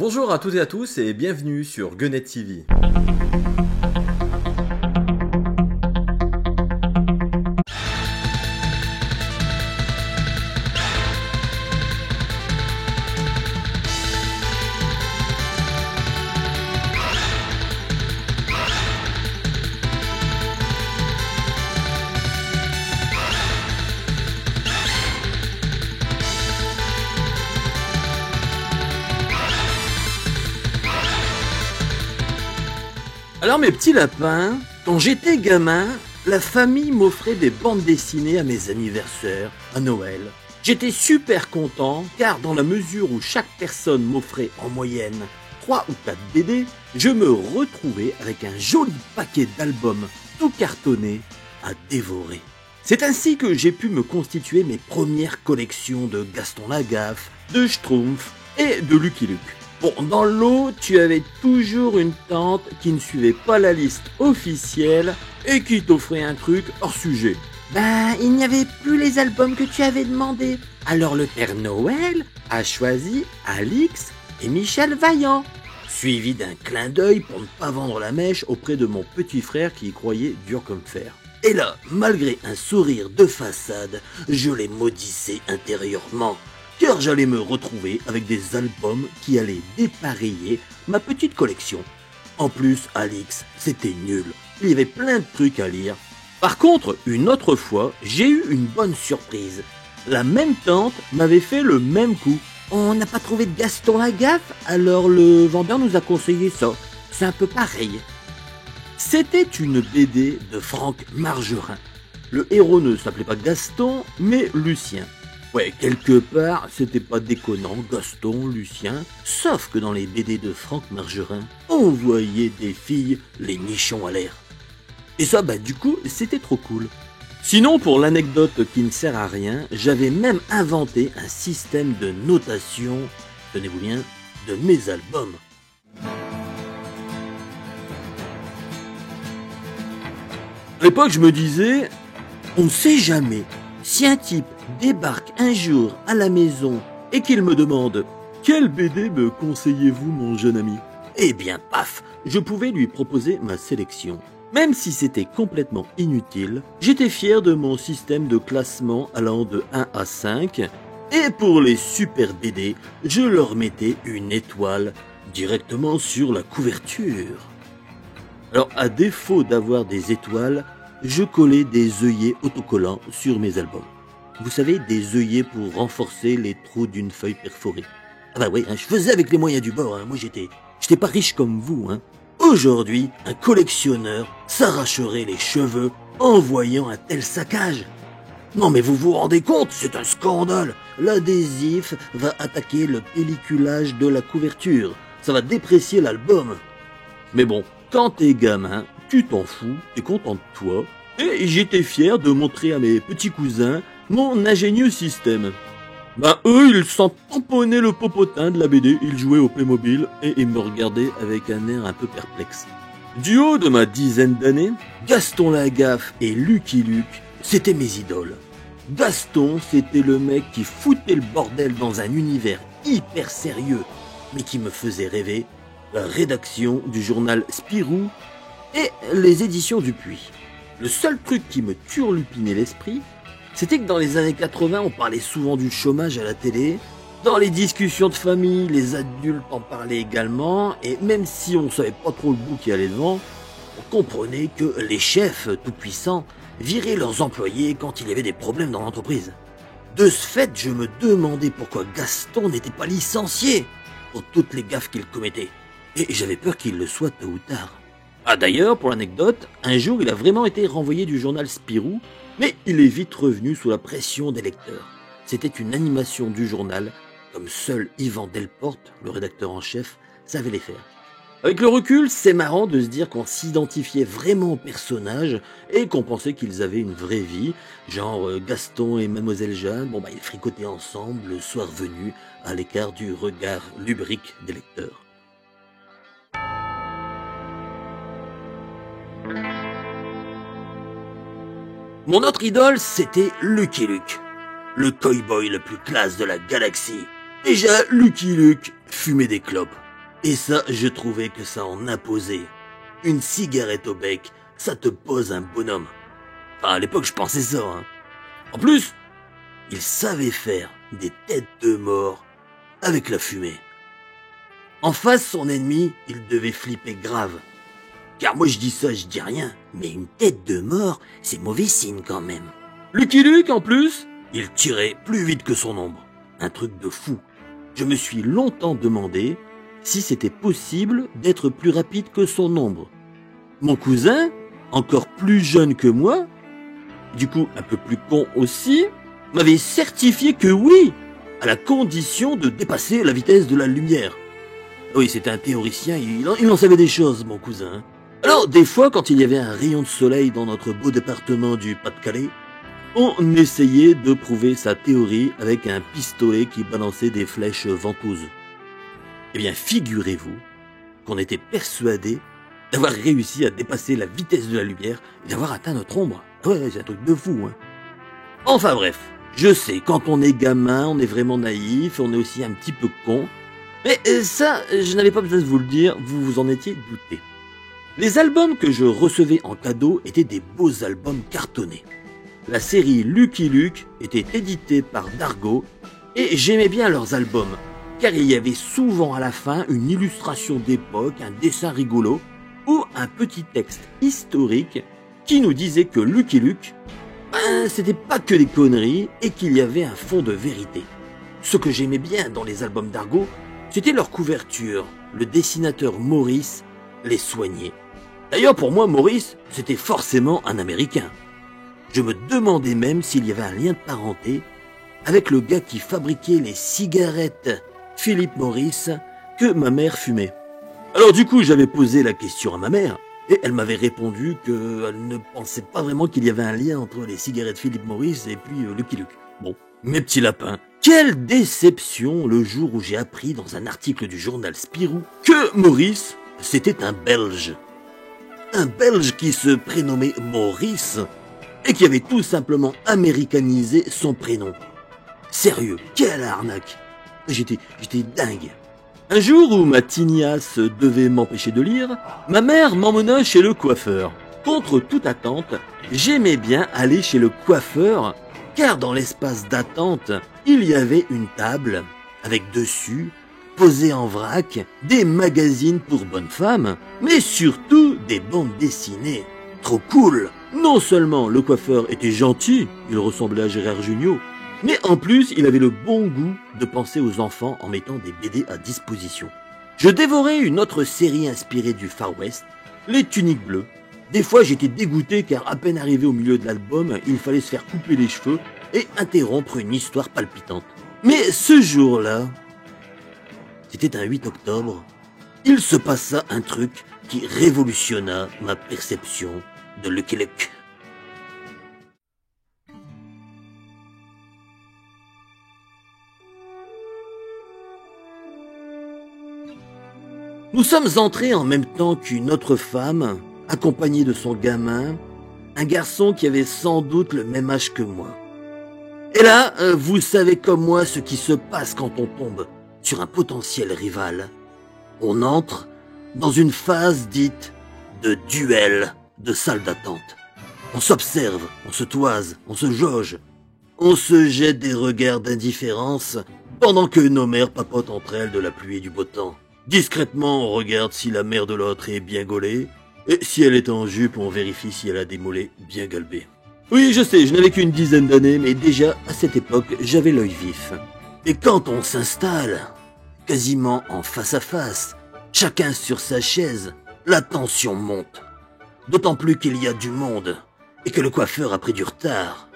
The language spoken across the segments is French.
Bonjour à toutes et à tous et bienvenue sur Gunnet TV. Alors mes petits lapins, quand j'étais gamin, la famille m'offrait des bandes dessinées à mes anniversaires, à Noël. J'étais super content car dans la mesure où chaque personne m'offrait en moyenne 3 ou 4 BD, je me retrouvais avec un joli paquet d'albums tout cartonnés à dévorer. C'est ainsi que j'ai pu me constituer mes premières collections de Gaston Lagaffe, de Schtroumpf et de Lucky Luke. Bon, dans l'eau, tu avais toujours une tante qui ne suivait pas la liste officielle et qui t'offrait un truc hors sujet. Ben, il n'y avait plus les albums que tu avais demandé. Alors le Père Noël a choisi Alix et Michel Vaillant, suivi d'un clin d'œil pour ne pas vendre la mèche auprès de mon petit frère qui y croyait dur comme fer. Et là, malgré un sourire de façade, je les maudissais intérieurement. Car j'allais me retrouver avec des albums qui allaient dépareiller ma petite collection. En plus, Alix, c'était nul. Il y avait plein de trucs à lire. Par contre, une autre fois, j'ai eu une bonne surprise. La même tante m'avait fait le même coup. On n'a pas trouvé de Gaston Lagaffe, alors le vendeur nous a conseillé ça. C'est un peu pareil. C'était une BD de Franck Margerin. Le héros ne s'appelait pas Gaston, mais Lucien. Ouais, quelque part, c'était pas déconnant, Gaston, Lucien, sauf que dans les BD de Franck Margerin, on voyait des filles les nichons à l'air. Et ça, du coup, c'était trop cool. Sinon, pour l'anecdote qui ne sert à rien, j'avais même inventé un système de notation, tenez-vous bien, de mes albums. À l'époque, je me disais, on ne sait jamais. Si un type débarque un jour à la maison et qu'il me demande « Quel BD me conseillez-vous, mon jeune ami ?» Eh bien, paf, je pouvais lui proposer ma sélection. Même si c'était complètement inutile, j'étais fier de mon système de classement allant de 1 à 5, et pour les super BD, je leur mettais une étoile directement sur la couverture. Alors, à défaut d'avoir des étoiles, je collais des œillets autocollants sur mes albums. Vous savez, des œillets pour renforcer les trous d'une feuille perforée. Ah bah oui, je faisais avec les moyens du bord, moi j'étais pas riche comme vous. Aujourd'hui, un collectionneur s'arracherait les cheveux en voyant un tel saccage. Non mais vous vous rendez compte, c'est un scandale. L'adhésif va attaquer le pelliculage de la couverture. Ça va déprécier l'album. Mais bon, quand t'es gamin, tu t'en fous, t'es content de toi, et j'étais fier de montrer à mes petits cousins mon ingénieux système. Eux, ils s'en tamponnaient le popotin de la BD, ils jouaient au Playmobil, et ils me regardaient avec un air un peu perplexe. Du haut de ma dizaine d'années, Gaston Lagaffe et Lucky Luke, c'était mes idoles. Gaston, c'était le mec qui foutait le bordel dans un univers hyper sérieux, mais qui me faisait rêver. La rédaction du journal Spirou et les éditions Dupuis. Le seul truc qui me turlupinait l'esprit, c'était que dans les années 80, on parlait souvent du chômage à la télé. Dans les discussions de famille, les adultes en parlaient également, et même si on savait pas trop le bout qui allait devant, on comprenait que les chefs tout-puissants viraient leurs employés quand il y avait des problèmes dans l'entreprise. De ce fait, je me demandais pourquoi Gaston n'était pas licencié pour toutes les gaffes qu'il commettait. Et j'avais peur qu'il le soit tôt ou tard. Ah d'ailleurs, pour l'anecdote, un jour il a vraiment été renvoyé du journal Spirou, mais il est vite revenu sous la pression des lecteurs. C'était une animation du journal, comme seul Yvan Delporte, le rédacteur en chef, savait les faire. Avec le recul, c'est marrant de se dire qu'on s'identifiait vraiment aux personnages et qu'on pensait qu'ils avaient une vraie vie, genre Gaston et Mademoiselle Jeanne, ils fricotaient ensemble le soir venu, à l'écart du regard lubrique des lecteurs. Mon autre idole, c'était Lucky Luke, le cow-boy le plus classe de la galaxie. Déjà, Lucky Luke fumait des clopes. Et ça, je trouvais que ça en imposait. Une cigarette au bec, ça te pose un bonhomme. Enfin, à l'époque, je pensais ça, hein. En plus, il savait faire des têtes de mort avec la fumée. En face, son ennemi, il devait flipper grave. Car moi, je dis ça, je dis rien. Mais une tête de mort, c'est mauvais signe quand même. Lucky Luke, en plus, il tirait plus vite que son ombre. Un truc de fou. Je me suis longtemps demandé si c'était possible d'être plus rapide que son ombre. Mon cousin, encore plus jeune que moi, du coup un peu plus con aussi, m'avait certifié que oui, à la condition de dépasser la vitesse de la lumière. Oui, c'était un théoricien, il en savait des choses, mon cousin. Alors, des fois, quand il y avait un rayon de soleil dans notre beau département du Pas-de-Calais, on essayait de prouver sa théorie avec un pistolet qui balançait des flèches ventouses. Eh bien, figurez-vous qu'on était persuadés d'avoir réussi à dépasser la vitesse de la lumière et d'avoir atteint notre ombre. Ouais, c'est un truc de fou, hein. Enfin bref, je sais, quand on est gamin, on est vraiment naïf, on est aussi un petit peu con. Mais ça, je n'avais pas besoin de vous le dire, vous vous en étiez douté. Les albums que je recevais en cadeau étaient des beaux albums cartonnés. La série Lucky Luke était éditée par Dargaud et j'aimais bien leurs albums, car il y avait souvent à la fin une illustration d'époque, un dessin rigolo ou un petit texte historique qui nous disait que Lucky Luke, c'était pas que des conneries et qu'il y avait un fond de vérité. Ce que j'aimais bien dans les albums Dargaud, c'était leur couverture. Le dessinateur Maurice les soignait. D'ailleurs, pour moi, Maurice, c'était forcément un Américain. Je me demandais même s'il y avait un lien de parenté avec le gars qui fabriquait les cigarettes Philip Morris que ma mère fumait. Alors du coup, j'avais posé la question à ma mère et elle m'avait répondu qu'elle ne pensait pas vraiment qu'il y avait un lien entre les cigarettes Philip Morris et puis Lucky Luke. Bon, mes petits lapins. Quelle déception le jour où j'ai appris dans un article du journal Spirou que Maurice, c'était un Belge. Un Belge qui se prénommait Maurice et qui avait tout simplement américanisé son prénom. Sérieux, quelle arnaque! J'étais dingue. Un jour où ma tignasse devait m'empêcher de lire, ma mère m'emmena chez le coiffeur. Contre toute attente, j'aimais bien aller chez le coiffeur, car dans l'espace d'attente, il y avait une table avec dessus, posée en vrac, des magazines pour bonnes femmes, mais surtout des bandes dessinées. Trop cool! Non seulement le coiffeur était gentil, il ressemblait à Gérard Jugnot, mais en plus il avait le bon goût de penser aux enfants en mettant des BD à disposition. Je dévorais une autre série inspirée du Far West, Les Tuniques Bleues. Des fois j'étais dégoûté car à peine arrivé au milieu de l'album, il fallait se faire couper les cheveux et interrompre une histoire palpitante. Mais ce jour-là, c'était un 8 octobre, il se passa un truc qui révolutionna ma perception de Lucky Luke. Nous sommes entrés en même temps qu'une autre femme, accompagnée de son gamin, un garçon qui avait sans doute le même âge que moi. Et là, vous savez comme moi ce qui se passe quand on tombe sur un potentiel rival. On entre dans une phase dite de duel de salle d'attente. On s'observe, on se toise, on se jauge, on se jette des regards d'indifférence pendant que nos mères papotent entre elles de la pluie et du beau temps. Discrètement, on regarde si la mère de l'autre est bien gaulée, et si elle est en jupe, on vérifie si elle a des mollets bien galbés. Oui, je sais, je n'avais qu'une dizaine d'années, mais déjà, à cette époque, j'avais l'œil vif. Et quand on s'installe, quasiment en face à face, chacun sur sa chaise, la tension monte. D'autant plus qu'il y a du monde, et que le coiffeur a pris du retard.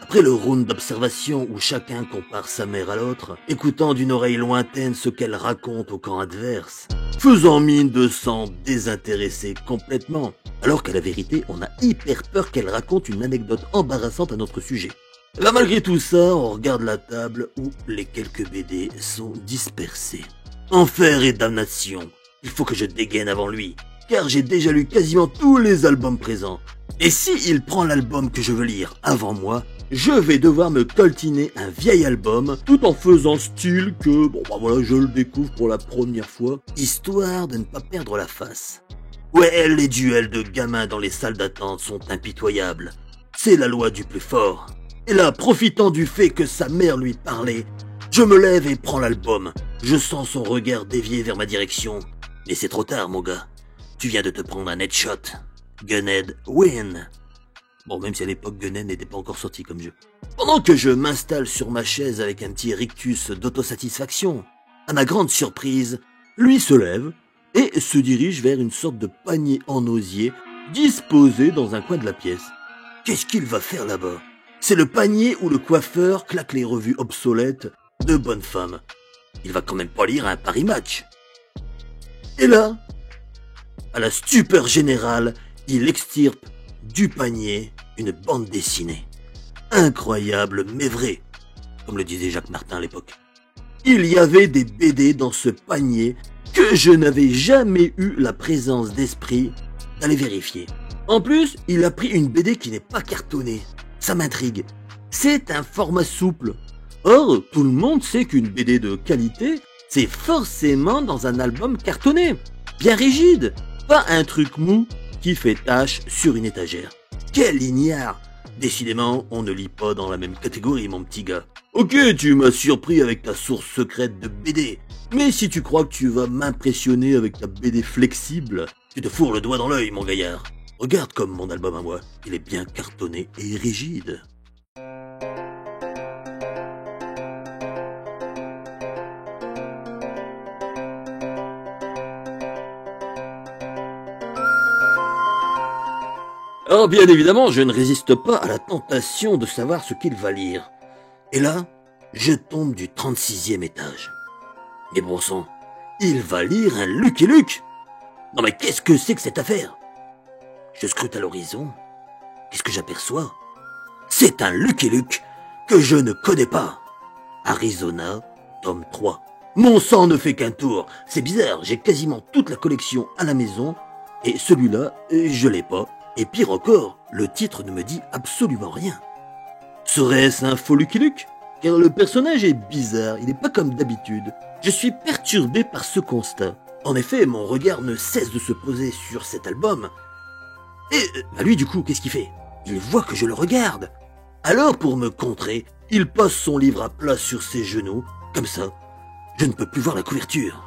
Après le round d'observation où chacun compare sa mère à l'autre, écoutant d'une oreille lointaine ce qu'elle raconte au camp adverse, faisant mine de s'en désintéresser complètement, alors qu'à la vérité, on a hyper peur qu'elle raconte une anecdote embarrassante à notre sujet. Là, malgré tout ça, on regarde la table où les quelques BD sont dispersés. Enfer et damnation, il faut que je dégaine avant lui, car j'ai déjà lu quasiment tous les albums présents. Et si il prend l'album que je veux lire avant moi, je vais devoir me coltiner un vieil album tout en faisant style que, je le découvre pour la première fois, histoire de ne pas perdre la face. Ouais, les duels de gamins dans les salles d'attente sont impitoyables. C'est la loi du plus fort. Et là, profitant du fait que sa mère lui parlait, je me lève et prends l'album. Je sens son regard dévier vers ma direction. Mais c'est trop tard, mon gars. Tu viens de te prendre un headshot. Gunhead win. Bon, même si à l'époque Gunhead n'était pas encore sorti comme jeu. Pendant que je m'installe sur ma chaise avec un petit rictus d'autosatisfaction, à ma grande surprise, lui se lève et se dirige vers une sorte de panier en osier disposé dans un coin de la pièce. Qu'est-ce qu'il va faire là-bas? C'est le panier où le coiffeur claque les revues obsolètes de bonnes femmes. Il va quand même pas lire un Paris Match. Et là, à la stupeur générale, il extirpe du panier une bande dessinée. Incroyable mais vrai, comme le disait Jacques Martin à l'époque. Il y avait des BD dans ce panier que je n'avais jamais eu la présence d'esprit d'aller vérifier. En plus, il a pris une BD qui n'est pas cartonnée. Ça m'intrigue. C'est un format souple. Or, tout le monde sait qu'une BD de qualité, c'est forcément dans un album cartonné. Bien rigide. Pas un truc mou qui fait tache sur une étagère. Quel ignare! Décidément, on ne lit pas dans la même catégorie, mon petit gars. Ok, tu m'as surpris avec ta source secrète de BD. Mais si tu crois que tu vas m'impressionner avec ta BD flexible, tu te fourres le doigt dans l'œil, mon gaillard. Regarde comme mon album à moi, il est bien cartonné et rigide. Alors bien évidemment, je ne résiste pas à la tentation de savoir ce qu'il va lire. Et là, je tombe du 36e étage. Mais bon sang, il va lire un Lucky Luke. Non mais qu'est-ce que c'est que cette affaire? Je scrute à l'horizon. Qu'est-ce que j'aperçois? C'est un Lucky Luke que je ne connais pas. Arizona, tome 3. Mon sang ne fait qu'un tour. C'est bizarre, j'ai quasiment toute la collection à la maison. Et celui-là, je l'ai pas. Et pire encore, le titre ne me dit absolument rien. Serait-ce un faux Lucky Luke? Car le personnage est bizarre, il n'est pas comme d'habitude. Je suis perturbé par ce constat. En effet, mon regard ne cesse de se poser sur cet album. Et lui du coup, qu'est-ce qu'il fait? Il voit que je le regarde. Alors pour me contrer, il pose son livre à plat sur ses genoux. Comme ça, je ne peux plus voir la couverture.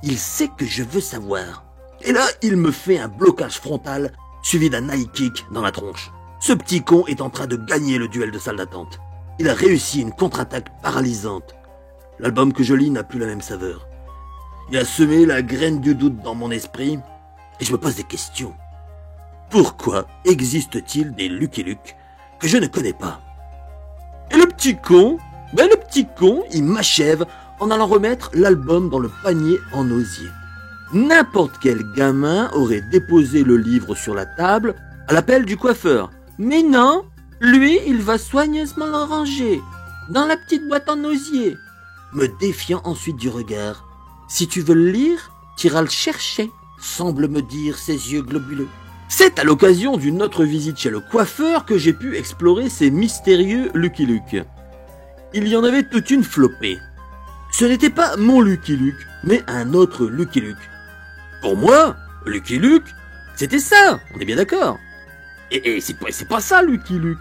Il sait que je veux savoir. Et là, il me fait un blocage frontal suivi d'un high kick dans la tronche. Ce petit con est en train de gagner le duel de salle d'attente. Il a réussi une contre-attaque paralysante. L'album que je lis n'a plus la même saveur. Il a semé la graine du doute dans mon esprit et je me pose des questions. Pourquoi existe-t-il des Lucky Luke que je ne connais pas? Et le petit con, il m'achève en allant remettre l'album dans le panier en osier. N'importe quel gamin aurait déposé le livre sur la table à l'appel du coiffeur. Mais non, lui, il va soigneusement le ranger dans la petite boîte en osier, me défiant ensuite du regard. Si tu veux le lire, tu iras le chercher, semble me dire ses yeux globuleux. C'est à l'occasion d'une autre visite chez le coiffeur que j'ai pu explorer ces mystérieux Lucky Luke. Il y en avait toute une flopée. Ce n'était pas mon Lucky Luke, mais un autre Lucky Luke. Pour moi, Lucky Luke, c'était ça, on est bien d'accord. Et c'est pas ça, Lucky Luke.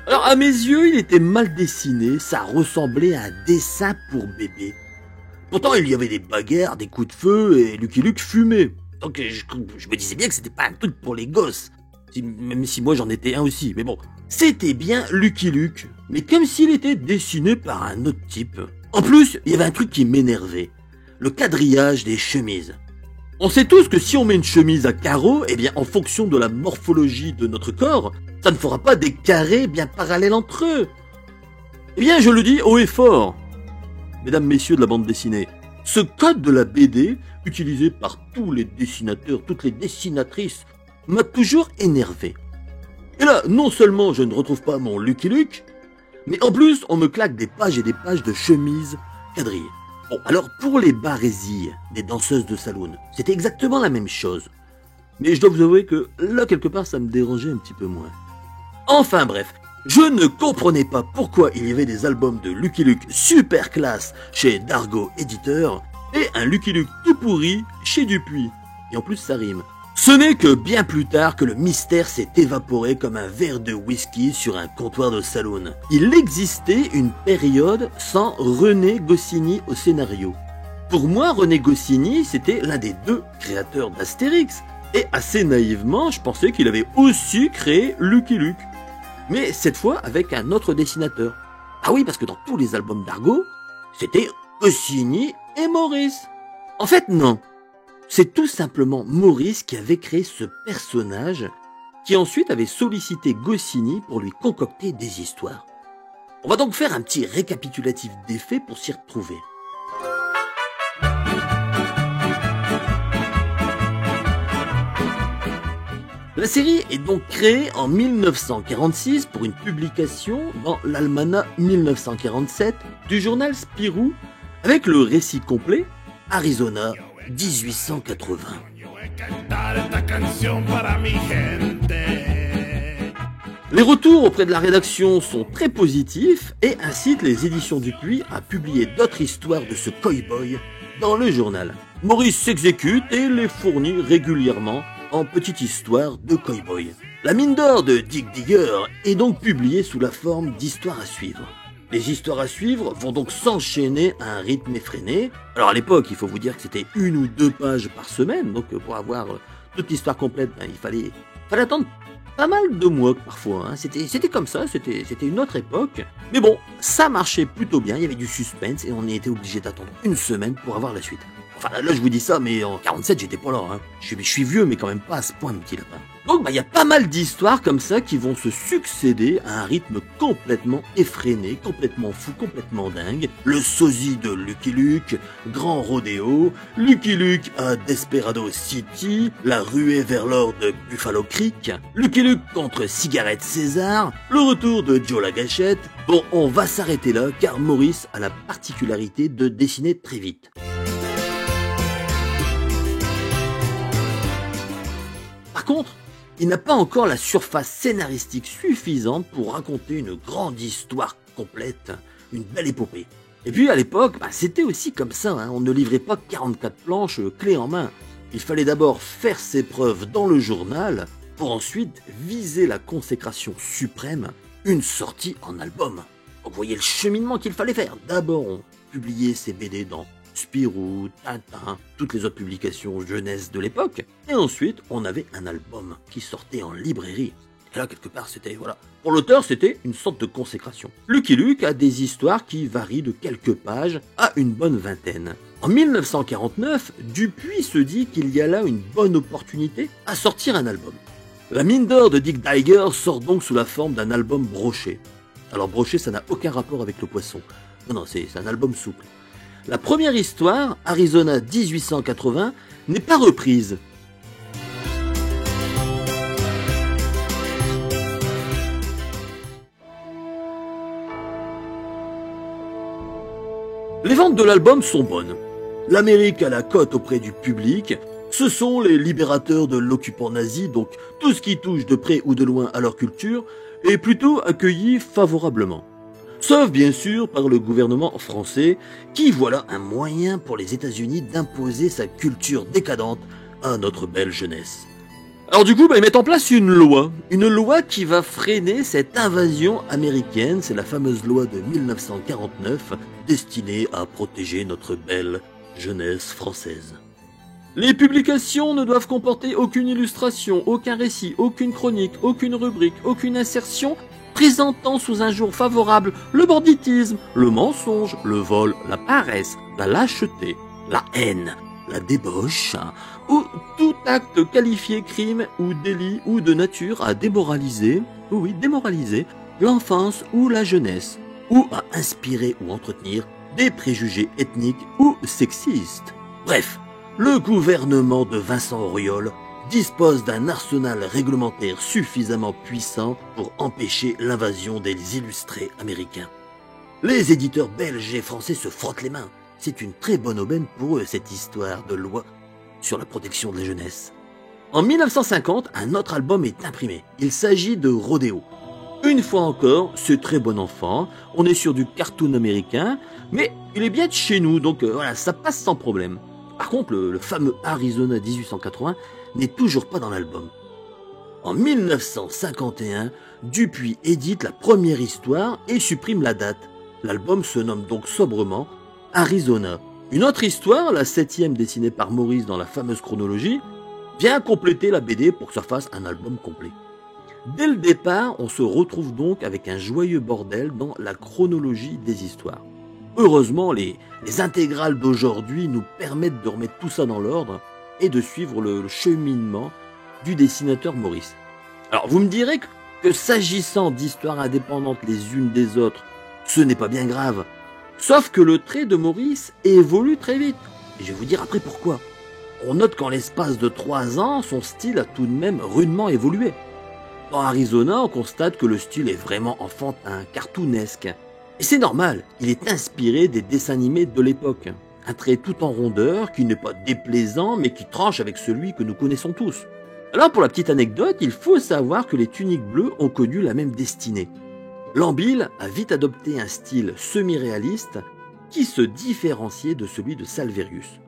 Alors, à mes yeux, il était mal dessiné, ça ressemblait à un dessin pour bébé. Pourtant, il y avait des bagarres, des coups de feu, et Lucky Luke fumait. Donc, je me disais bien que c'était pas un truc pour les gosses. Même si moi, j'en étais un aussi, mais bon. C'était bien Lucky Luke, mais comme s'il était dessiné par un autre type. En plus, il y avait un truc qui m'énervait. Le quadrillage des chemises. On sait tous que si on met une chemise à carreaux, eh bien, en fonction de la morphologie de notre corps, ça ne fera pas des carrés bien parallèles entre eux. Eh bien, je le dis haut et fort. Mesdames, messieurs de la bande dessinée, ce code de la BD, utilisé par tous les dessinateurs, toutes les dessinatrices, m'a toujours énervé. Et là, non seulement je ne retrouve pas mon Lucky Luke, mais en plus, on me claque des pages et des pages de chemises quadrillées. Bon, alors pour les barésies des danseuses de saloon, c'était exactement la même chose. Mais je dois vous avouer que là, quelque part, ça me dérangeait un petit peu moins. Enfin bref, je ne comprenais pas pourquoi il y avait des albums de Lucky Luke super classe chez Dargo Éditeur et un Lucky Luke tout pourri chez Dupuis. Et en plus, ça rime. Ce n'est que bien plus tard que le mystère s'est évaporé comme un verre de whisky sur un comptoir de saloon. Il existait une période sans René Goscinny au scénario. Pour moi, René Goscinny, c'était l'un des deux créateurs d'Astérix. Et assez naïvement, je pensais qu'il avait aussi créé Lucky Luke. Mais cette fois avec un autre dessinateur. Ah oui, parce que dans tous les albums d'Argo, c'était Goscinny et Maurice. En fait, non. C'est tout simplement Maurice qui avait créé ce personnage, qui ensuite avait sollicité Goscinny pour lui concocter des histoires. On va donc faire un petit récapitulatif des faits pour s'y retrouver. La série est donc créée en 1946 pour une publication dans l'Almanach 1947 du journal Spirou, avec le récit complet Arizona 1880. Les retours auprès de la rédaction sont très positifs et incitent les éditions Dupuis à publier d'autres histoires de ce cow-boy dans le journal. Maurice s'exécute et les fournit régulièrement en petites histoires de cow-boy. La mine d'or de Dick Digger est donc publiée sous la forme d'histoires à suivre. Les histoires à suivre vont donc s'enchaîner à un rythme effréné. Alors à l'époque, il faut vous dire que c'était 1 ou 2 pages par semaine, donc pour avoir toute l'histoire complète, il fallait attendre pas mal de mois parfois. C'était comme ça, c'était une autre époque. Mais bon, ça marchait plutôt bien, il y avait du suspense et on était obligé d'attendre 1 semaine pour avoir la suite. Enfin là je vous dis ça, mais en 47 j'étais pas là. Je suis vieux mais quand même pas à ce point, petit lapin. Donc il y a pas mal d'histoires comme ça qui vont se succéder à un rythme complètement effréné, complètement fou, complètement dingue. Le sosie de Lucky Luke, Grand Rodéo, Lucky Luke à Desperado City, la ruée vers l'or de Buffalo Creek, Lucky Luke contre Cigarette César, le retour de Joe la Gâchette. Bon, on va s'arrêter là car Maurice a la particularité de dessiner très vite. Par contre, il n'a pas encore la surface scénaristique suffisante pour raconter une grande histoire complète, une belle épopée. Et puis à l'époque, c'était aussi comme ça, on ne livrait pas 44 planches clés en main. Il fallait d'abord faire ses preuves dans le journal, pour ensuite viser la consécration suprême, une sortie en album. Donc vous voyez le cheminement qu'il fallait faire. D'abord on publiait ses BD dans Spirou, Tintin, toutes les autres publications jeunesse de l'époque. Et ensuite, on avait un album qui sortait en librairie. Et là, quelque part, c'était, voilà. Pour l'auteur, c'était une sorte de consécration. Lucky Luke a des histoires qui varient de quelques pages à une bonne vingtaine. En 1949, Dupuis se dit qu'il y a là une bonne opportunité à sortir un album. La mine d'or de Dick Digger sort donc sous la forme d'un album broché. Alors broché, ça n'a aucun rapport avec le poisson. Non, c'est un album souple. La première histoire, Arizona 1880, n'est pas reprise. Les ventes de l'album sont bonnes. L'Amérique a la cote auprès du public. Ce sont les libérateurs de l'occupant nazi, donc tout ce qui touche de près ou de loin à leur culture est plutôt accueilli favorablement. Sauf bien sûr par le gouvernement français, qui voit là un moyen pour les États-Unis d'imposer sa culture décadente à notre belle jeunesse. Alors du coup, ils mettent en place une loi qui va freiner cette invasion américaine, c'est la fameuse loi de 1949, destinée à protéger notre belle jeunesse française. Les publications ne doivent comporter aucune illustration, aucun récit, aucune chronique, aucune rubrique, aucune insertion, présentant sous un jour favorable le banditisme, le mensonge, le vol, la paresse, la lâcheté, la haine, la débauche, ou tout acte qualifié crime ou délit ou de nature à démoraliser, démoraliser l'enfance ou la jeunesse, ou à inspirer ou entretenir des préjugés ethniques ou sexistes. Bref, le gouvernement de Vincent Auriol dispose d'un arsenal réglementaire suffisamment puissant pour empêcher l'invasion des illustrés américains. Les éditeurs belges et français se frottent les mains. c'est une très bonne aubaine pour eux, cette histoire de loi sur la protection de la jeunesse. En 1950, un autre album est imprimé. Il s'agit de Rodeo. Une fois encore, c'est très bon enfant, on est sur du cartoon américain, mais il est bien de chez nous, donc voilà, ça passe sans problème. Par contre, le fameux Arizona 1880 n'est toujours pas dans l'album. En 1951, Dupuis édite la première histoire et supprime la date. L'album se nomme donc sobrement Arizona. Une autre histoire, la 7e dessinée par Maurice dans la fameuse chronologie, vient compléter la BD pour que ça fasse un album complet. Dès le départ, on se retrouve donc avec un joyeux bordel dans la chronologie des histoires. Heureusement, les intégrales d'aujourd'hui nous permettent de remettre tout ça dans l'ordre et de suivre le cheminement du dessinateur Maurice. Alors vous me direz que s'agissant d'histoires indépendantes les unes des autres, ce n'est pas bien grave. Sauf que le trait de Maurice évolue très vite. Et je vais vous dire après pourquoi. On note qu'en l'espace de 3 ans, son style a tout de même rudement évolué. Dans Arizona, on constate que le style est vraiment enfantin, cartoonesque. Et c'est normal, il est inspiré des dessins animés de l'époque. Un trait tout en rondeur, qui n'est pas déplaisant, mais qui tranche avec celui que nous connaissons tous. Alors pour la petite anecdote, il faut savoir que les tuniques bleues ont connu la même destinée. Lambil a vite adopté un style semi-réaliste qui se différenciait de celui de Salverius.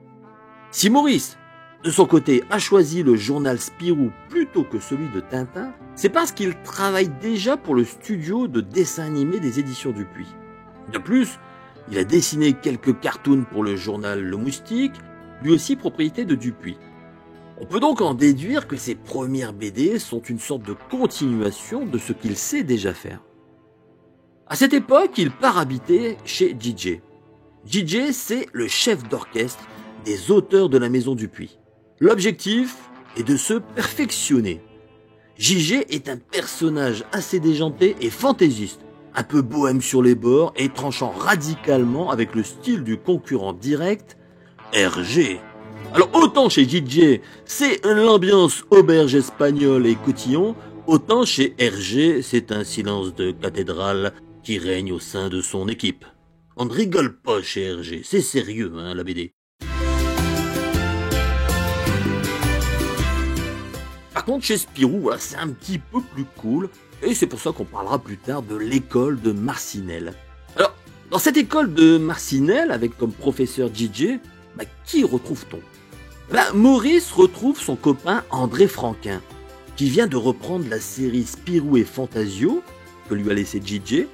Si Maurice, de son côté, a choisi le journal Spirou plutôt que celui de Tintin, c'est parce qu'il travaille déjà pour le studio de dessin animé des éditions Dupuis. De plus, il a dessiné quelques cartoons pour le journal Le Moustique, lui aussi propriété de Dupuis. On peut donc en déduire que ses premières BD sont une sorte de continuation de ce qu'il sait déjà faire. À cette époque, il part habiter chez JJ. JJ, c'est le chef d'orchestre des auteurs de la maison Dupuis. L'objectif est de se perfectionner. JJ est un personnage assez déjanté et fantaisiste, un peu bohème sur les bords et tranchant radicalement avec le style du concurrent direct, Hergé. Alors autant chez JJ, c'est l'ambiance auberge espagnole et cotillon, autant chez Hergé, c'est un silence de cathédrale qui règne au sein de son équipe. On ne rigole pas chez Hergé, c'est sérieux la BD. Par contre chez Spirou, c'est un petit peu plus cool, et c'est pour ça qu'on parlera plus tard de l'école de Marcinelle. Alors, dans cette école de Marcinelle, avec comme professeur JJ, qui retrouve-t-on ? Maurice retrouve son copain André Franquin, qui vient de reprendre la série Spirou et Fantasio, que lui a laissé JJ,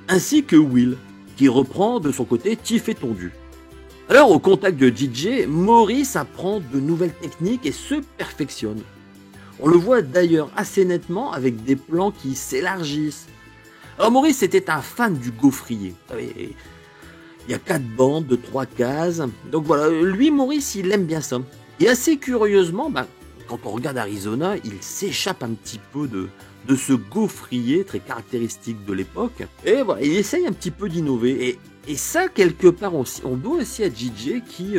ainsi que Will, qui reprend de son côté Tiff et Tondu. Alors, au contact de JJ, Maurice apprend de nouvelles techniques et se perfectionne. On le voit d'ailleurs assez nettement avec des plans qui s'élargissent. Alors Maurice était un fan du gaufrier. Vous savez, il y a 4 bandes de 3 cases. Donc voilà, lui Maurice, il aime bien ça. Et assez curieusement, quand on regarde Arizona, il s'échappe un petit peu de ce gaufrier très caractéristique de l'époque. Et voilà, il essaye un petit peu d'innover. Et ça, quelque part, on doit aussi à JJ qui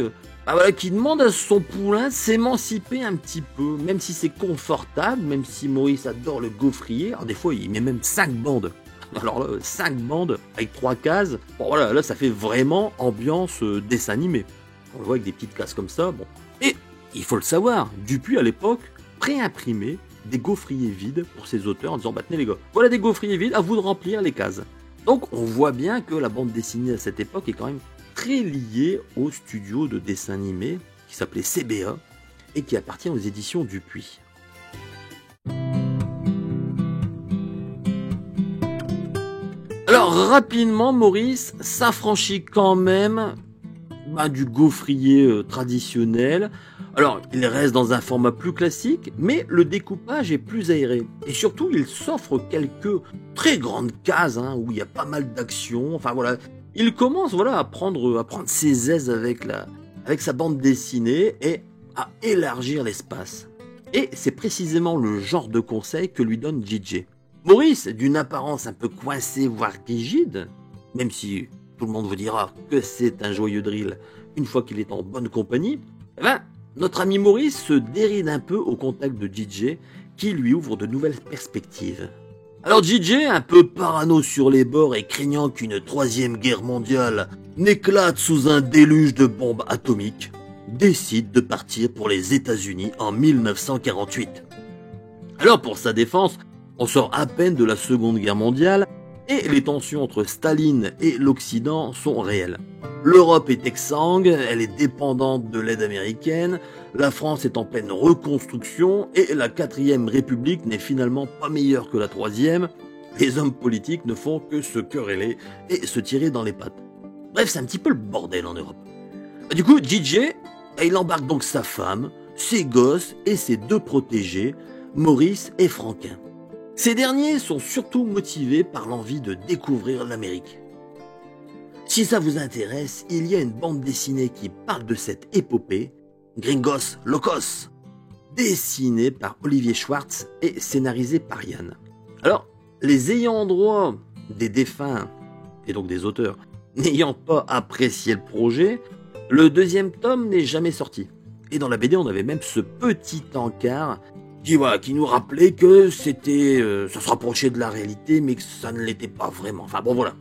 demande à son poulain de s'émanciper un petit peu, même si c'est confortable, même si Maurice adore le gaufrier. Alors des fois, il met même 5 bandes. Alors là, 5 bandes avec 3 cases. Bon voilà, là ça fait vraiment ambiance dessin animé. On le voit avec des petites cases comme ça. Bon. Et il faut le savoir, Dupuis à l'époque préimprimait des gaufriers vides pour ses auteurs en disant tenez les gars, voilà des gaufriers vides, à vous de remplir les cases. Donc on voit bien que la bande dessinée à cette époque est quand même très liée au studio de dessin animé qui s'appelait CBA et qui appartient aux éditions Dupuis. Alors rapidement, Maurice s'affranchit quand même du gaufrier traditionnel. Alors il reste dans un format plus classique, mais le découpage est plus aéré. Et surtout, il s'offre quelques très grandes cases où il y a pas mal d'action. Enfin voilà, il commence à prendre ses aises avec sa bande dessinée et à élargir l'espace. Et c'est précisément le genre de conseil que lui donne JJ. Maurice, d'une apparence un peu coincée, voire rigide, même si tout le monde vous dira que c'est un joyeux drill une fois qu'il est en bonne compagnie, notre ami Maurice se déride un peu au contact de JJ qui lui ouvre de nouvelles perspectives. Alors JJ, un peu parano sur les bords et craignant qu'une troisième guerre mondiale n'éclate sous un déluge de bombes atomiques, décide de partir pour les États-Unis en 1948. Alors pour sa défense, on sort à peine de la Seconde Guerre mondiale et les tensions entre Staline et l'Occident sont réelles. L'Europe est exsangue, elle est dépendante de l'aide américaine, la France est en pleine reconstruction et la 4e République n'est finalement pas meilleure que la 3e. Les hommes politiques ne font que se quereller et se tirer dans les pattes. Bref, c'est un petit peu le bordel en Europe. Du coup, JJ, il embarque donc sa femme, ses gosses et ses 2 protégés, Maurice et Franquin. Ces derniers sont surtout motivés par l'envie de découvrir l'Amérique. Si ça vous intéresse, il y a une bande dessinée qui parle de cette épopée, Gringos Locos, dessinée par Olivier Schwartz et scénarisée par Yann. Alors, les ayants droit des défunts, et donc des auteurs, n'ayant pas apprécié le projet, le 2e tome n'est jamais sorti. Et dans la BD, on avait même ce petit encart qui nous rappelait que c'était, ça se rapprochait de la réalité, mais que ça ne l'était pas vraiment. Enfin bon, voilà.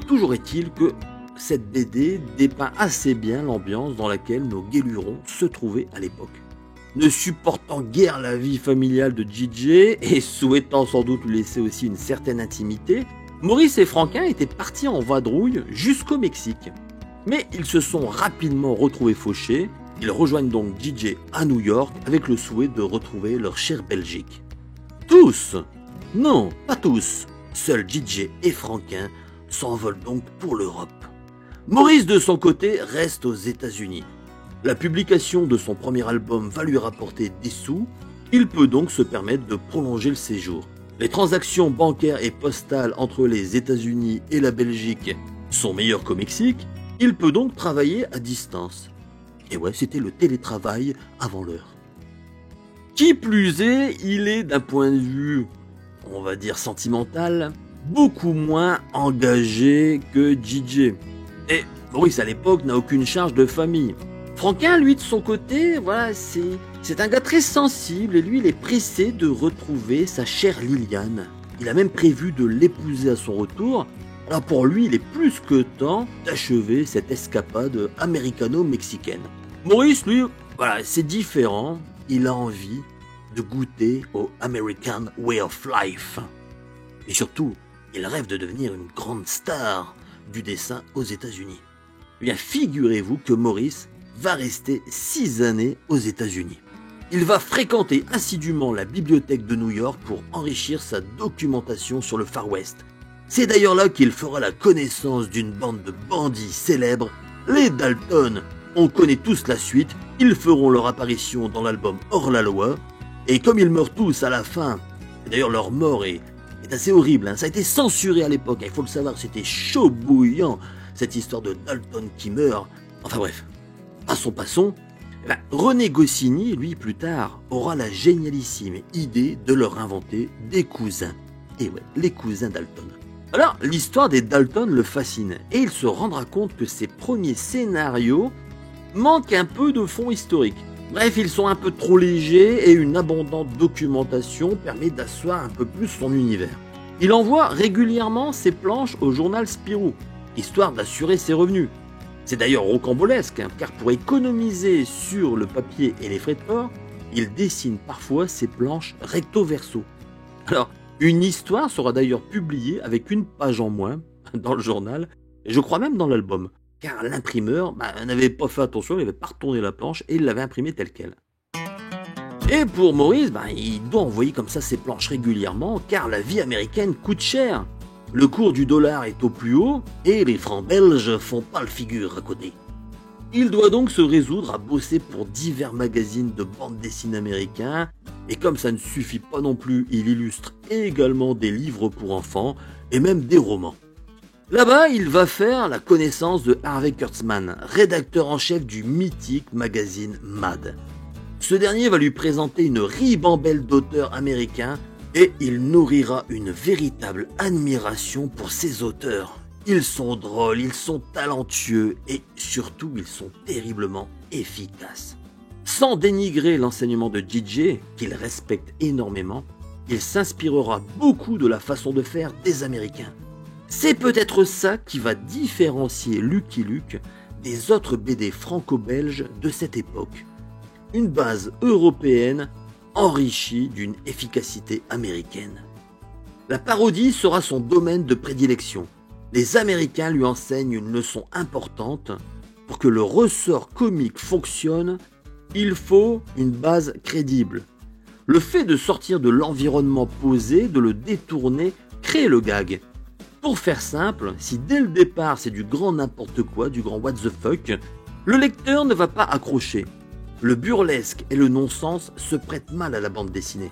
Toujours est-il que cette BD dépeint assez bien l'ambiance dans laquelle nos guélurons se trouvaient à l'époque. Ne supportant guère la vie familiale de JJ et souhaitant sans doute lui laisser aussi une certaine intimité, Maurice et Franquin étaient partis en vadrouille jusqu'au Mexique. Mais ils se sont rapidement retrouvés fauchés, ils rejoignent donc JJ à New York avec le souhait de retrouver leur chère Belgique. Tous? Non, pas tous. Seuls JJ et Franquin s'envolent donc pour l'Europe. Maurice de son côté reste aux États-Unis. La publication de son premier album va lui rapporter des sous, il peut donc se permettre de prolonger le séjour. Les transactions bancaires et postales entre les États-Unis et la Belgique sont meilleures qu'au Mexique, il peut donc travailler à distance. Et ouais, c'était le télétravail avant l'heure. Qui plus est, il est d'un point de vue, on va dire sentimental, beaucoup moins engagé que JJ. Et Maurice à l'époque n'a aucune charge de famille. Franquin, lui, de son côté, voilà, c'est un gars très sensible et lui, il est pressé de retrouver sa chère Liliane. Il a même prévu de l'épouser à son retour. Alors pour lui, il est plus que temps d'achever cette escapade américano-mexicaine. Maurice, lui, voilà, c'est différent. Il a envie de goûter au American Way of Life. Et surtout, il rêve de devenir une grande star du dessin aux États-Unis. Eh bien, figurez-vous que Maurice va rester 6 années aux États-Unis. Il va fréquenter assidûment la bibliothèque de New York pour enrichir sa documentation sur le Far West. C'est d'ailleurs là qu'il fera la connaissance d'une bande de bandits célèbres, les Dalton. On connaît tous la suite, ils feront leur apparition dans l'album Hors la loi, et comme ils meurent tous à la fin, d'ailleurs leur mort est assez horrible, hein. Ça a été censuré à l'époque, il faut le savoir, c'était chaud bouillant, cette histoire de Dalton qui meurt. Enfin bref, passons. René Goscinny, lui, plus tard, aura la génialissime idée de leur inventer des cousins. Et ouais, les cousins Dalton. Alors, l'histoire des Dalton le fascine, et il se rendra compte que ses premiers scénarios manquent un peu de fond historique. Bref, ils sont un peu trop légers et une abondante documentation permet d'asseoir un peu plus son univers. Il envoie régulièrement ses planches au journal Spirou, histoire d'assurer ses revenus. C'est d'ailleurs rocambolesque, hein, car pour économiser sur le papier et les frais de port, il dessine parfois ses planches recto-verso. Alors, une histoire sera d'ailleurs publiée avec une page en moins dans le journal, et je crois même dans l'album, car l'imprimeur n'avait pas fait attention, il n'avait pas retourné la planche et il l'avait imprimée telle quelle. Et pour Maurice, il doit envoyer comme ça ses planches régulièrement, car la vie américaine coûte cher. Le cours du dollar est au plus haut et les francs belges font pas le figure à côté. Il doit donc se résoudre à bosser pour divers magazines de bande dessinée américains et comme ça ne suffit pas non plus, il illustre également des livres pour enfants et même des romans. Là-bas, il va faire la connaissance de Harvey Kurtzman, rédacteur en chef du mythique magazine Mad. Ce dernier va lui présenter une ribambelle d'auteurs américains et il nourrira une véritable admiration pour ces auteurs. Ils sont drôles, ils sont talentueux et surtout ils sont terriblement efficaces. Sans dénigrer l'enseignement de DJ, qu'il respecte énormément, il s'inspirera beaucoup de la façon de faire des Américains. C'est peut-être ça qui va différencier Lucky Luke des autres BD franco-belges de cette époque. Une base européenne enrichie d'une efficacité américaine. La parodie sera son domaine de prédilection. Les Américains lui enseignent une leçon importante. Pour que le ressort comique fonctionne, il faut une base crédible. Le fait de sortir de l'environnement posé, de le détourner, crée le gag. Pour faire simple, si dès le départ c'est du grand n'importe quoi, du grand what the fuck, le lecteur ne va pas accrocher. Le burlesque et le non-sens se prêtent mal à la bande dessinée.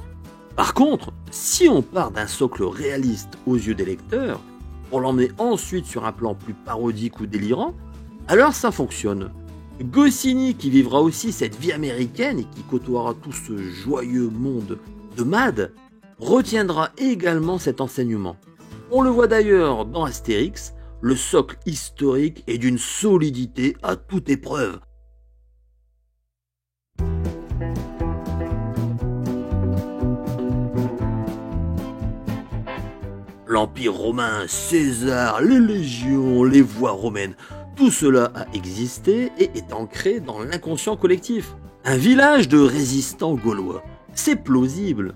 Par contre, si on part d'un socle réaliste aux yeux des lecteurs, pour l'emmener ensuite sur un plan plus parodique ou délirant, alors ça fonctionne. Goscinny, qui vivra aussi cette vie américaine et qui côtoiera tout ce joyeux monde de Mad, retiendra également cet enseignement. On le voit d'ailleurs dans Astérix, le socle historique est d'une solidité à toute épreuve. L'Empire romain, César, les légions, les voies romaines, tout cela a existé et est ancré dans l'inconscient collectif. Un village de résistants gaulois, c'est plausible.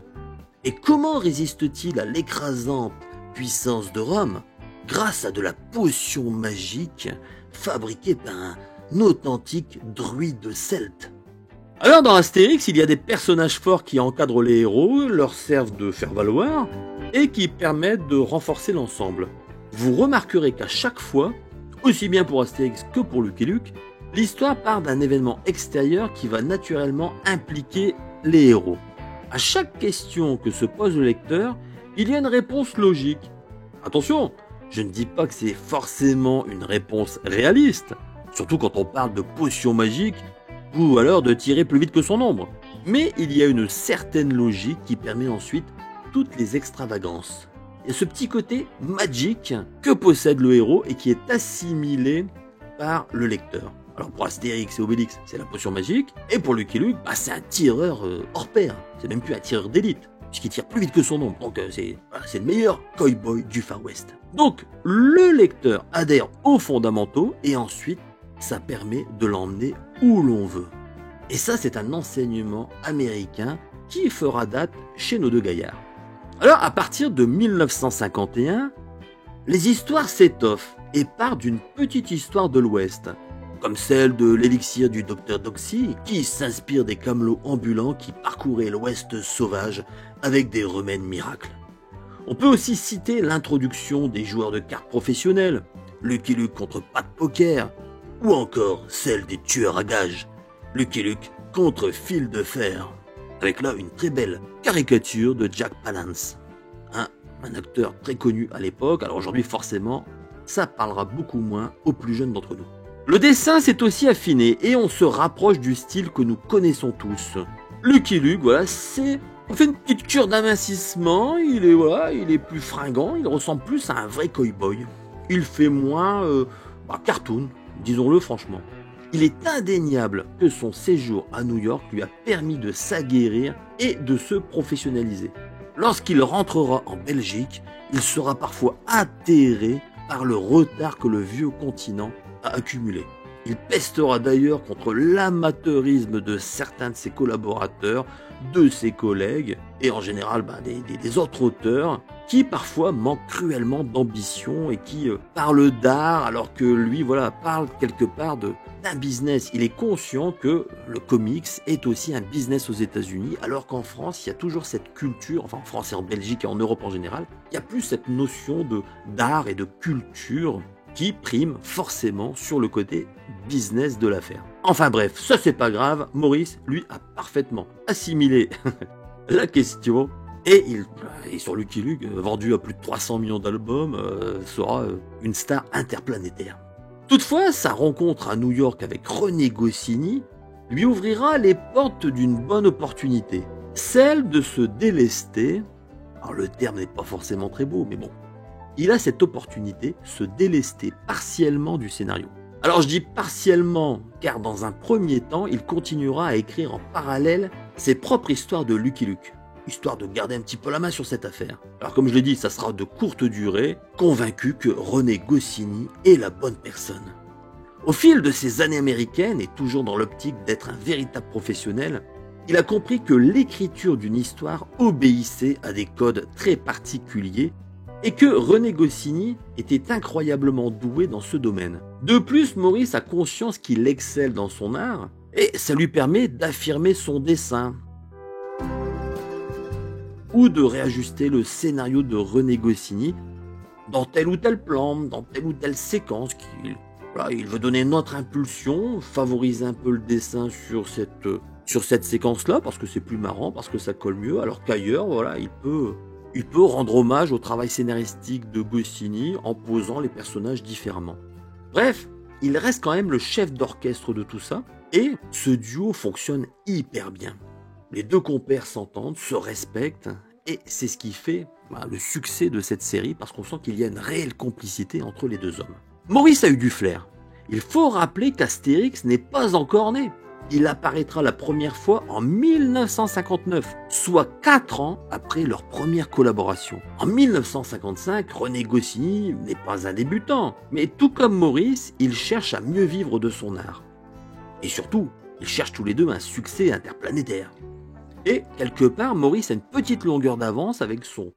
Et comment résiste-t-il à l'écrasante puissance de Rome? Grâce à de la potion magique fabriquée par un authentique druide celte. Alors dans Astérix, il y a des personnages forts qui encadrent les héros, leur servent de faire valoir et qui permettent de renforcer l'ensemble. Vous remarquerez qu'à chaque fois, aussi bien pour Astérix que pour Lucky Luke, l'histoire part d'un événement extérieur qui va naturellement impliquer les héros. À chaque question que se pose le lecteur, il y a une réponse logique. Attention, je ne dis pas que c'est forcément une réponse réaliste, surtout quand on parle de potions magiques ou alors de tirer plus vite que son ombre. Mais il y a une certaine logique qui permet ensuite toutes les extravagances. Il y a ce petit côté magique que possède le héros et qui est assimilé par le lecteur. Alors pour Astérix et Obélix, c'est la potion magique, et pour Lucky Luke, c'est un tireur hors pair. C'est même plus un tireur d'élite, puisqu'il tire plus vite que son ombre. Donc c'est le meilleur cowboy du Far West. Donc le lecteur adhère aux fondamentaux et ensuite ça permet de l'emmener où l'on veut. Et ça, c'est un enseignement américain qui fera date chez nos deux gaillards. Alors, à partir de 1951, les histoires s'étoffent et partent d'une petite histoire de l'Ouest, comme celle de l'élixir du Dr Doxy, qui s'inspire des camelots ambulants qui parcouraient l'Ouest sauvage avec des remèdes miracles. On peut aussi citer l'introduction des joueurs de cartes professionnels, Lucky Luke contre Pat Poker, ou encore celle des tueurs à gages, Lucky Luke contre Fil de Fer, avec là une très belle caricature de Jack Palance, un acteur très connu à l'époque. Alors aujourd'hui forcément, ça parlera beaucoup moins aux plus jeunes d'entre nous. Le dessin s'est aussi affiné et on se rapproche du style que nous connaissons tous. Lucky Luke, voilà, on fait une petite cure d'amincissement, il est plus fringant, il ressemble plus à un vrai cow-boy. Il fait moins cartoon, disons-le franchement. Il est indéniable que son séjour à New York lui a permis de s'aguerrir et de se professionnaliser. Lorsqu'il rentrera en Belgique, il sera parfois atterré par le retard que le vieux continent a accumulé. Il pestera d'ailleurs contre l'amateurisme de certains de ses collaborateurs, de ses collègues et en général des autres auteurs qui parfois manquent cruellement d'ambition et qui parlent d'art alors que lui parle quelque part d'un business. Il est conscient que le comics est aussi un business aux États-Unis alors qu'en France il y a toujours cette culture, enfin en France et en Belgique et en Europe en général, il y a plus cette notion d'art et de culture qui prime forcément sur le côté business de l'affaire. Enfin bref, ça c'est pas grave, Maurice, lui, a parfaitement assimilé la question et sur Lucky Luke, vendu à plus de 300 millions d'albums, sera une star interplanétaire. Toutefois, sa rencontre à New York avec René Goscinny lui ouvrira les portes d'une bonne opportunité, celle de se délester, alors le terme n'est pas forcément très beau, mais bon, il a cette opportunité de se délester partiellement du scénario. Alors je dis partiellement, car dans un premier temps, il continuera à écrire en parallèle ses propres histoires de Lucky Luke, histoire de garder un petit peu la main sur cette affaire. Alors comme je l'ai dit, ça sera de courte durée, convaincu que René Goscinny est la bonne personne. Au fil de ces années américaines, et toujours dans l'optique d'être un véritable professionnel, il a compris que l'écriture d'une histoire obéissait à des codes très particuliers et que René Goscinny était incroyablement doué dans ce domaine. De plus, Maurice a conscience qu'il excelle dans son art et ça lui permet d'affirmer son dessin ou de réajuster le scénario de René Goscinny dans tel ou tel plan, dans telle ou telle séquence. Il veut donner notre impulsion, favoriser un peu le dessin sur cette séquence-là parce que c'est plus marrant, parce que ça colle mieux, alors qu'ailleurs, voilà, il peut rendre hommage au travail scénaristique de Goscinny en posant les personnages différemment. Bref, il reste quand même le chef d'orchestre de tout ça, et ce duo fonctionne hyper bien. Les deux compères s'entendent, se respectent, et c'est ce qui fait le succès de cette série, parce qu'on sent qu'il y a une réelle complicité entre les deux hommes. Maurice a eu du flair. Il faut rappeler qu'Astérix n'est pas encore né. Il apparaîtra la première fois en 1959, soit 4 ans après leur première collaboration. En 1955, René Goscinny n'est pas un débutant, mais tout comme Maurice, il cherche à mieux vivre de son art. Et surtout, ils cherchent tous les deux un succès interplanétaire. Et quelque part, Maurice a une petite longueur d'avance avec son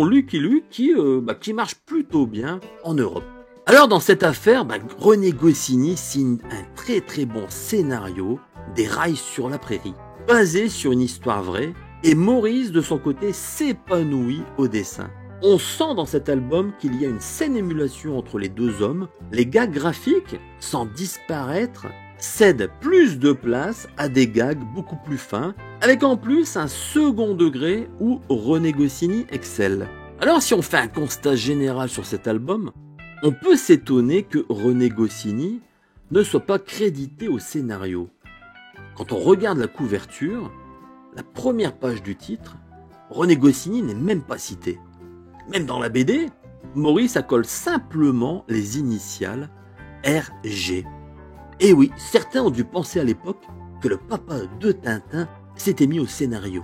Lucky Luke qui marche plutôt bien en Europe. Alors dans cette affaire, René Goscinny signe un très très bon scénario des Rails sur la prairie, basé sur une histoire vraie, et Maurice de son côté s'épanouit au dessin. On sent dans cet album qu'il y a une saine émulation entre les deux hommes, les gags graphiques, sans disparaître, cèdent plus de place à des gags beaucoup plus fins, avec en plus un second degré où René Goscinny excelle. Alors si on fait un constat général sur cet album, on peut s'étonner que René Goscinny ne soit pas crédité au scénario. Quand on regarde la couverture, la première page du titre, René Goscinny n'est même pas cité. Même dans la BD, Maurice accole simplement les initiales RG. Et oui, certains ont dû penser à l'époque que le papa de Tintin s'était mis au scénario.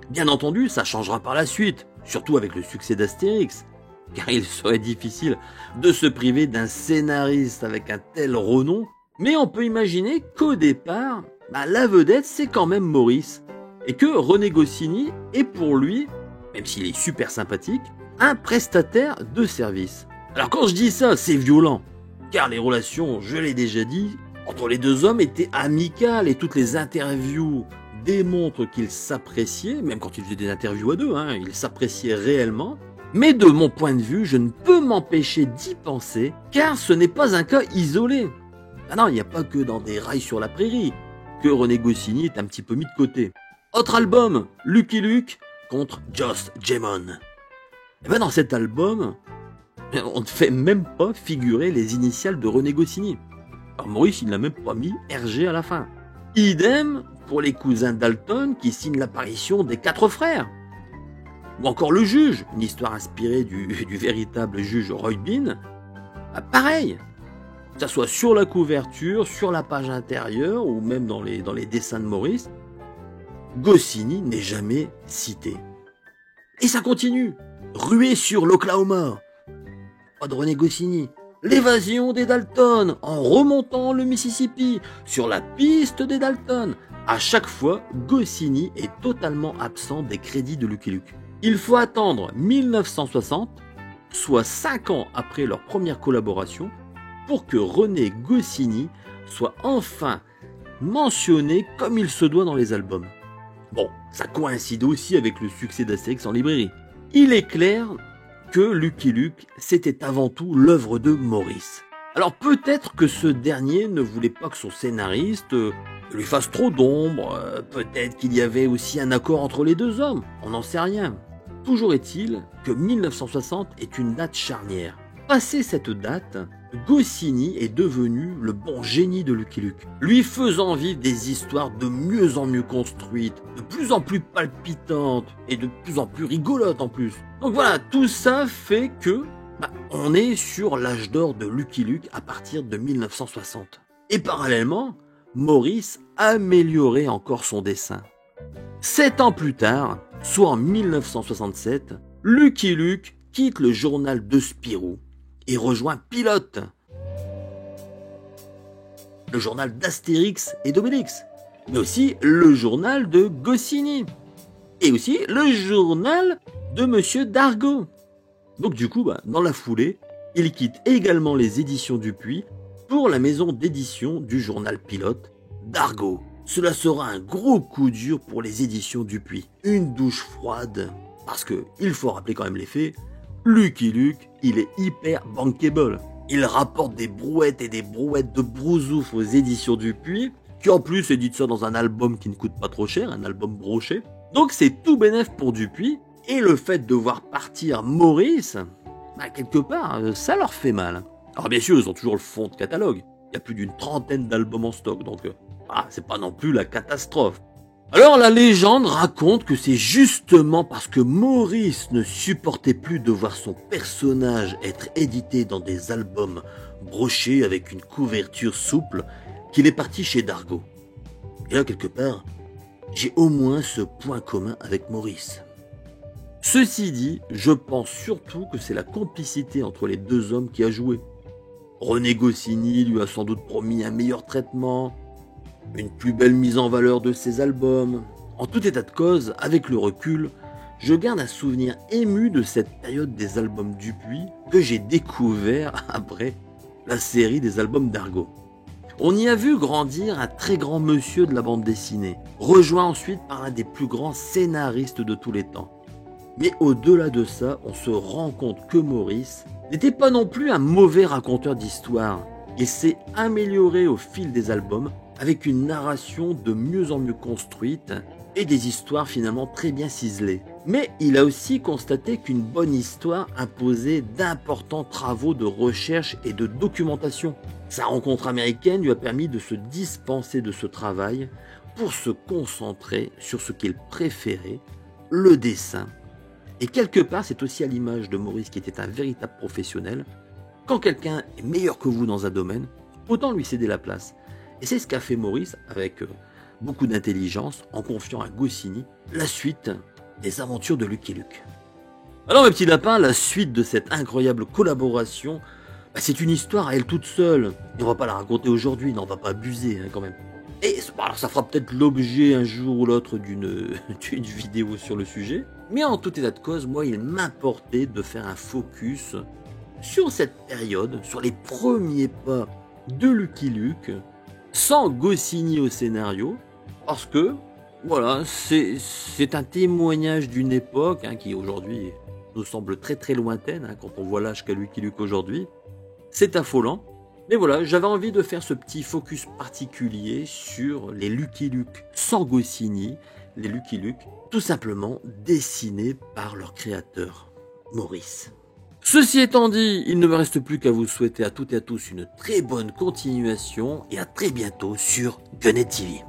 Bien entendu, ça changera par la suite, surtout avec le succès d'Astérix, car il serait difficile de se priver d'un scénariste avec un tel renom, mais on peut imaginer qu'au départ, la vedette c'est quand même Maurice, et que René Goscinny est pour lui, même s'il est super sympathique, un prestataire de service. Alors quand je dis ça, c'est violent, car les relations, je l'ai déjà dit, entre les deux hommes étaient amicales et toutes les interviews démontrent qu'ils s'appréciaient, même quand ils faisaient des interviews à deux, ils s'appréciaient réellement. Mais de mon point de vue, je ne peux m'empêcher d'y penser, car ce n'est pas un cas isolé. Non, il n'y a pas que dans des Rails sur la prairie que René Goscinny est un petit peu mis de côté. Autre album, Lucky Luke contre Joss Gemon. Et dans cet album, on ne fait même pas figurer les initiales de René Goscinny. Alors Maurice, il n'a même pas mis RG à la fin. Idem pour les cousins Dalton qui signent l'apparition des 4 frères. Ou encore Le Juge, une histoire inspirée du véritable juge Roy Bean. Pareil, que ça soit sur la couverture, sur la page intérieure ou même dans les dessins de Maurice, Goscinny n'est jamais cité. Et ça continue. Ruée sur l'Oklahoma. Pas de René Goscinny. L'évasion des Dalton en remontant le Mississippi sur la piste des Dalton. À chaque fois, Goscinny est totalement absent des crédits de Lucky Luke. Il faut attendre 1960, soit 5 ans après leur première collaboration, pour que René Goscinny soit enfin mentionné comme il se doit dans les albums. Bon, ça coïncide aussi avec le succès d'Astérix en librairie. Il est clair que Lucky Luke, c'était avant tout l'œuvre de Maurice. Alors peut-être que ce dernier ne voulait pas que son scénariste lui fasse trop d'ombre, peut-être qu'il y avait aussi un accord entre les deux hommes, on n'en sait rien. Toujours est-il que 1960 est une date charnière. Passé cette date, Goscinny est devenu le bon génie de Lucky Luke, lui faisant vivre des histoires de mieux en mieux construites, de plus en plus palpitantes et de plus en plus rigolotes en plus. Donc voilà, tout ça fait que On est sur l'âge d'or de Lucky Luke à partir de 1960. Et parallèlement, Maurice améliorait encore son dessin. 7 ans plus tard, soit en 1967, Lucky Luke quitte le journal de Spirou et rejoint Pilote, le journal d'Astérix et d'Obélix, mais aussi le journal de Goscinny, et aussi le journal de Monsieur Dargaud. Donc du coup, dans la foulée, il quitte également les éditions Dupuis pour la maison d'édition du journal Pilote, Dargaud. Cela sera un gros coup dur pour les éditions Dupuis. Une douche froide, parce que, il faut rappeler quand même les faits, Lucky Luke, il est hyper bankable. Il rapporte des brouettes et des brouettes de brousouf aux éditions Dupuis, qui en plus édite ça dans un album qui ne coûte pas trop cher, un album broché. Donc c'est tout bénef pour Dupuis, et le fait de voir partir Maurice, quelque part, ça leur fait mal. Alors bien sûr, ils ont toujours le fond de catalogue. Il y a plus d'une trentaine d'albums en stock, donc c'est pas non plus la catastrophe. Alors la légende raconte que c'est justement parce que Maurice ne supportait plus de voir son personnage être édité dans des albums brochés avec une couverture souple qu'il est parti chez Dargaud. Et là, quelque part, j'ai au moins ce point commun avec Maurice. Ceci dit, je pense surtout que c'est la complicité entre les deux hommes qui a joué. René Goscinny lui a sans doute promis un meilleur traitement, une plus belle mise en valeur de ses albums. En tout état de cause, avec le recul, je garde un souvenir ému de cette période des albums Dupuis que j'ai découvert après la série des albums Dargaud. On y a vu grandir un très grand monsieur de la bande dessinée, rejoint ensuite par un des plus grands scénaristes de tous les temps. Mais au-delà de ça, on se rend compte que Maurice n'était pas non plus un mauvais raconteur d'histoire. Il s'est amélioré au fil des albums avec une narration de mieux en mieux construite et des histoires finalement très bien ciselées. Mais il a aussi constaté qu'une bonne histoire imposait d'importants travaux de recherche et de documentation. Sa rencontre américaine lui a permis de se dispenser de ce travail pour se concentrer sur ce qu'il préférait, le dessin. Et quelque part, c'est aussi à l'image de Maurice qui était un véritable professionnel. Quand quelqu'un est meilleur que vous dans un domaine, autant lui céder la place. Et c'est ce qu'a fait Maurice avec beaucoup d'intelligence, en confiant à Goscinny la suite des aventures de Lucky Luke. Alors mes petits lapins, la suite de cette incroyable collaboration, c'est une histoire à elle toute seule. Et on va pas la raconter aujourd'hui, on va pas abuser quand même. Et alors ça fera peut-être l'objet un jour ou l'autre d'une vidéo sur le sujet. Mais en tout état de cause, moi il m'importait de faire un focus sur cette période, sur les premiers pas de Lucky Luke, sans Goscinny au scénario, parce que, voilà, c'est un témoignage d'une époque qui aujourd'hui nous semble très très lointaine, quand on voit l'âge qu'a Lucky Luke aujourd'hui. C'est affolant, mais voilà, j'avais envie de faire ce petit focus particulier sur les Lucky Luke sans Goscinny, les Lucky Luke tout simplement dessinés par leur créateur, Maurice. Ceci étant dit, il ne me reste plus qu'à vous souhaiter à toutes et à tous une très bonne continuation et à très bientôt sur Gunnet TV.